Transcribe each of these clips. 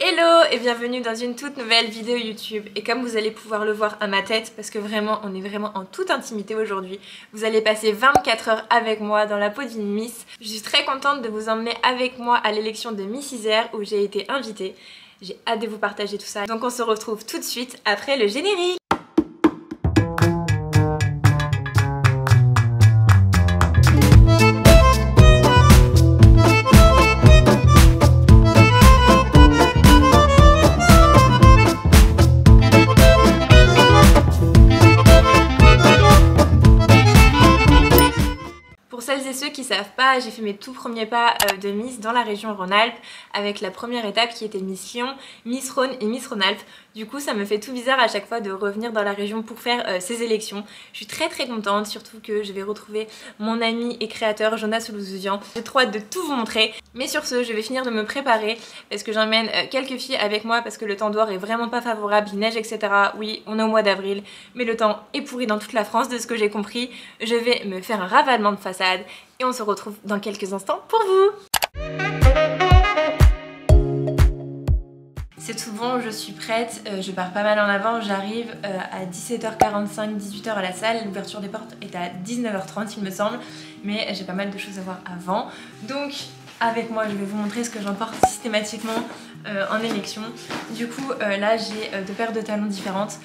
Hello et bienvenue dans une toute nouvelle vidéo YouTube. Et comme vous allez pouvoir le voir à ma tête, parce que vraiment on est vraiment en toute intimité aujourd'hui, vous allez passer 24 heures avec moi dans la peau d'une Miss. Je suis très contente de vous emmener avec moi à l'élection de Miss Isère où j'ai été invitée. J'ai hâte de vous partager tout ça. Donc on se retrouve tout de suite après le générique. Pour celles et ceux qui savent pas, j'ai fait mes tout premiers pas de Miss dans la région Rhône-Alpes avec la première étape qui était Miss Lyon, Miss Rhône et Miss Rhône-Alpes. Du coup ça me fait tout bizarre à chaque fois de revenir dans la région pour faire ces élections. Je suis très contente, surtout que je vais retrouver mon ami et créateur Jonas Louzusian. J'ai trop hâte de tout vous montrer. Mais sur ce, je vais finir de me préparer parce que j'emmène quelques filles avec moi parce que le temps dehors est vraiment pas favorable, il neige etc. Oui, on est au mois d'avril, mais le temps est pourri dans toute la France de ce que j'ai compris. Je vais me faire un ravalement de façade et on se retrouve dans quelques instants pour vous. C'est tout bon, je suis prête, je pars pas mal en avant, j'arrive à 17h45, 18h à la salle, l'ouverture des portes est à 19h30 il me semble, mais j'ai pas mal de choses à voir avant. Donc avec moi je vais vous montrer ce que j'emporte systématiquement en élection. Du coup là j'ai deux paires de talons différentes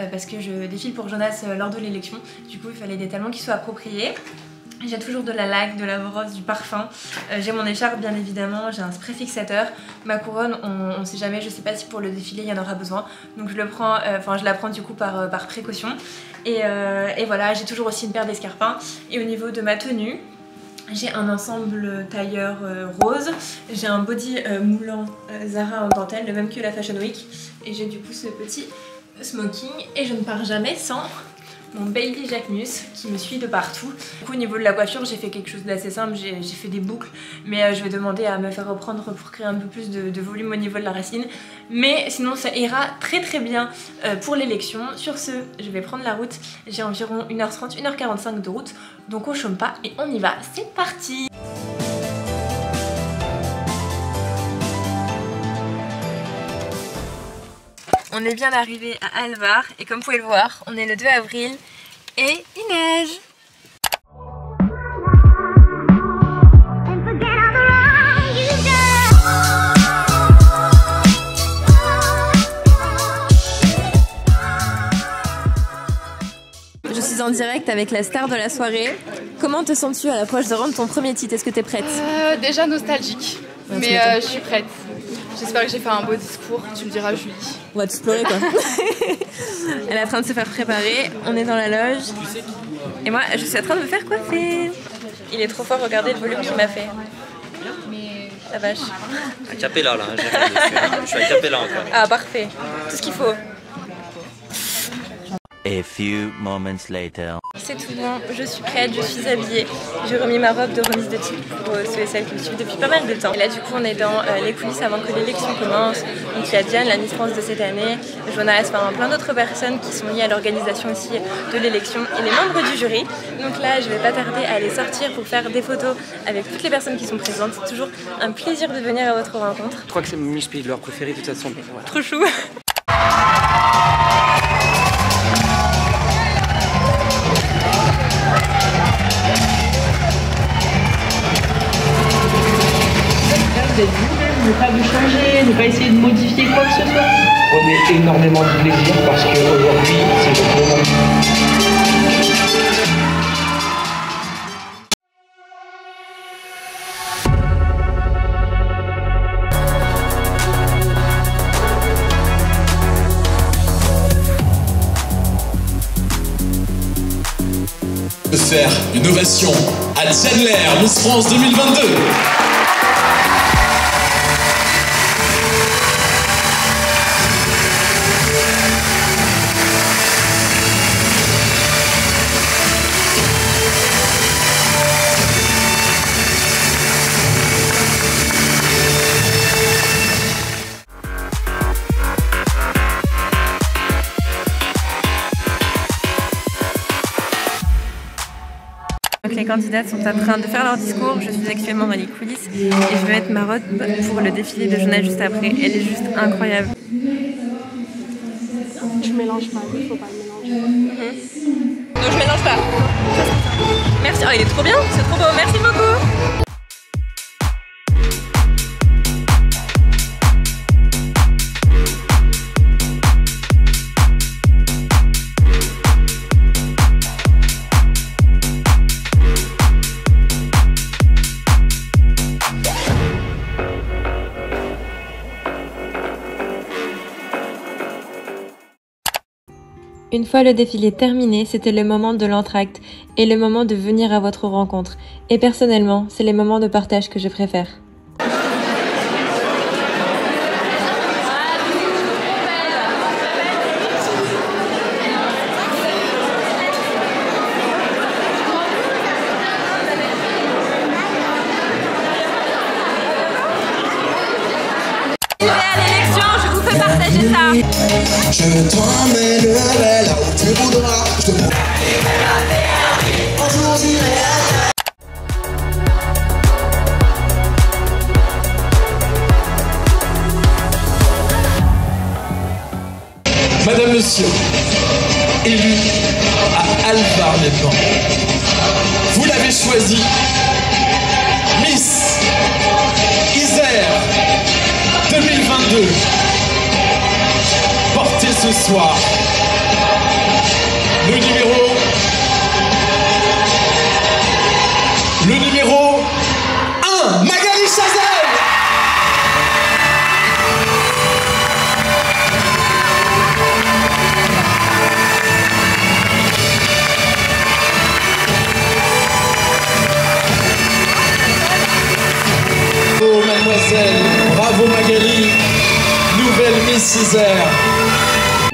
parce que je défile pour Jonas lors de l'élection, du coup il fallait des talons qui soient appropriés. J'ai toujours de la laque, de la rose, du parfum. J'ai mon écharpe bien évidemment, j'ai un spray fixateur. Ma couronne, on sait jamais, je sais pas si pour le défilé il y en aura besoin. Donc je le prends, je la prends du coup par précaution. Et voilà, j'ai toujours aussi une paire d'escarpins. Et au niveau de ma tenue, j'ai un ensemble tailleur rose. J'ai un body moulant Zara en dentelle, le même que la Fashion Week. Et j'ai du coup ce petit smoking. Et je ne pars jamais sans mon Bailey Jacquemus qui me suit de partout. Du coup au niveau de la coiffure j'ai fait quelque chose d'assez simple, j'ai fait des boucles mais je vais demander à me faire reprendre pour créer un peu plus de volume au niveau de la racine. Mais sinon ça ira très bien pour l'élection. Sur ce, je vais prendre la route, j'ai environ 1h30, 1h45 de route, donc on chôme pas et on y va, c'est parti. On est bien arrivé à Alvar et comme vous pouvez le voir, on est le 2 avril et il neige. Je suis en direct avec la star de la soirée. Comment te sens-tu à l'approche de rendre ton premier titre? Est-ce que tu es prête? Déjà nostalgique, mais je suis prête. J'espère que j'ai fait un beau discours, tu me diras Julie. On va tous pleurer quoi. Elle est en train de se faire préparer, on est dans la loge. Et moi je suis en train de me faire coiffer. Il est trop fort, regardez le volume qu'il m'a fait. La vache. A cappella là, j'ai rien dessus. Je suis à cappella encore. Ah parfait, tout ce qu'il faut. A few moments later. C'est tout bon, je suis prête, je suis habillée. J'ai remis ma robe de remise de titre pour ceux et celles qui me suivent depuis pas mal de temps. Et là du coup on est dans les coulisses avant que l'élection commence. Donc il y a Diane, la Miss France de cette année, Jonas, enfin plein d'autres personnes qui sont liées à l'organisation aussi de l'élection et les membres du jury. Donc là je vais pas tarder à aller sortir pour faire des photos avec toutes les personnes qui sont présentes. C'est toujours un plaisir de venir à votre rencontre. Je crois que c'est mon Miss Pays de leur préféré de toute façon. Voilà. Trop chou. Vous êtes vous-même, ne pas vous changer, ne pas essayer de modifier quoi que ce soit. Prenez énormément de plaisir parce qu'aujourd'hui, c'est votre moment. De faire une ovation à Chandler, Miss France 2022. Ok, les candidates sont en train de faire leur discours. Je suis actuellement dans les coulisses et je vais mettre ma robe pour le défilé de Jonas juste après. Elle est juste incroyable. Tu mélanges pas, il faut pas le mélanger. Non, je mélange pas. Merci, oh, il est trop bien, c'est trop beau, merci beaucoup. Une fois le défilé terminé, c'était le moment de l'entracte et le moment de venir à votre rencontre. Et personnellement, c'est les moments de partage que je préfère. Je vais à l'élection, je vous fais partager ça. Je t'emmènerai là où tu voudras. Je te promets. Un jour j'irai à Madame, Monsieur, élu à Alvar maintenant. Vous l'avez choisi, Miss Isère 2022. Portez ce soir le numéro 1, Magali Chazelle. Bravo mademoiselle, bravo Magali, nouvelle Miss Isère.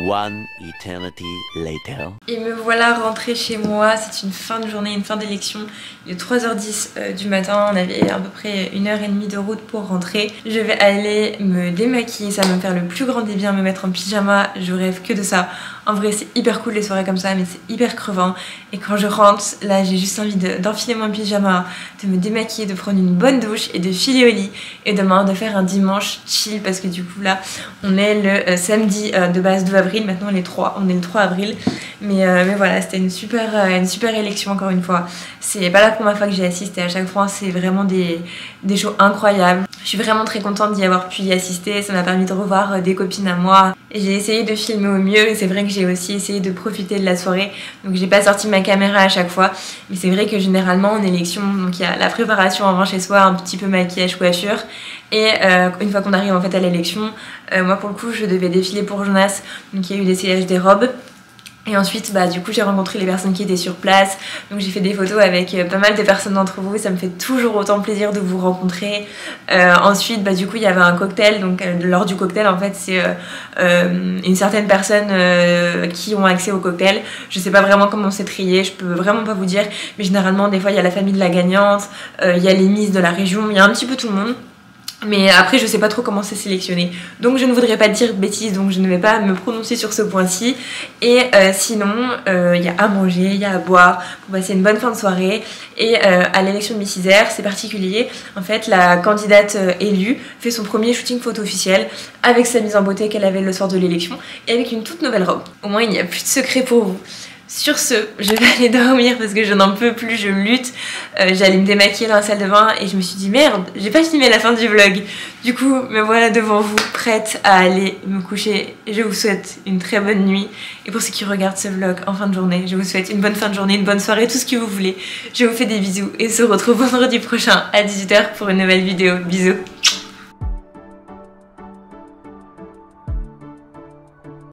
One eternity later. Et me voilà rentrée chez moi, c'est une fin de journée, une fin d'élection. Il est 3h10 du matin, on avait à peu près 1h30 de route pour rentrer. Je vais aller me démaquiller, ça va me faire le plus grand des biens, me mettre en pyjama, je rêve que de ça. En vrai c'est hyper cool les soirées comme ça, mais c'est hyper crevant. Et quand je rentre, là j'ai juste envie d'enfiler mon pyjama, de me démaquiller, de prendre une bonne douche et de filer au lit. Et demain de faire un dimanche chill parce que du coup là on est le samedi de base 2 avril, maintenant on est le 3 avril. Mais voilà, c'était une super élection encore une fois. C'est pas la première fois que j'y assiste et à chaque fois c'est vraiment des shows incroyables. Je suis vraiment très contente d'y avoir pu y assister, ça m'a permis de revoir des copines à moi. J'ai essayé de filmer au mieux et c'est vrai que j'ai aussi essayé de profiter de la soirée. Donc j'ai pas sorti ma caméra à chaque fois. Mais c'est vrai que généralement en élection, donc il y a la préparation avant chez soi, un petit peu maquillage, coiffure. Et une fois qu'on arrive en fait à l'élection, moi pour le coup je devais défiler pour Jonas. Donc il y a eu l'essayage des robes. Et ensuite, du coup, j'ai rencontré les personnes qui étaient sur place. Donc j'ai fait des photos avec pas mal de personnes d'entre vous. Ça me fait toujours autant plaisir de vous rencontrer. Ensuite, du coup, il y avait un cocktail. Donc lors du cocktail, en fait, c'est une certaine personne qui ont accès au cocktail. Je sais pas vraiment comment c'est trié, je peux vraiment pas vous dire. Mais généralement, des fois, il y a la famille de la gagnante, il y a les Miss de la région, il y a un petit peu tout le monde. Mais après je sais pas trop comment c'est sélectionné, donc je ne voudrais pas dire de bêtises, donc je ne vais pas me prononcer sur ce point-ci. Et sinon il y a à manger, il y a à boire pour passer une bonne fin de soirée. Et à l'élection de Miss Isère c'est particulier, en fait la candidate élue fait son premier shooting photo officiel avec sa mise en beauté qu'elle avait le soir de l'élection et avec une toute nouvelle robe. Au moins il n'y a plus de secret pour vous. Sur ce, je vais aller dormir parce que je n'en peux plus, je lutte. J'allais me démaquiller dans la salle de bain et je me suis dit merde, j'ai pas filmé la fin du vlog. Du coup, me voilà devant vous, prête à aller me coucher. Et je vous souhaite une très bonne nuit. Et pour ceux qui regardent ce vlog en fin de journée, je vous souhaite une bonne fin de journée, une bonne soirée, tout ce que vous voulez. Je vous fais des bisous et se retrouve vendredi prochain à 18h pour une nouvelle vidéo. Bisous.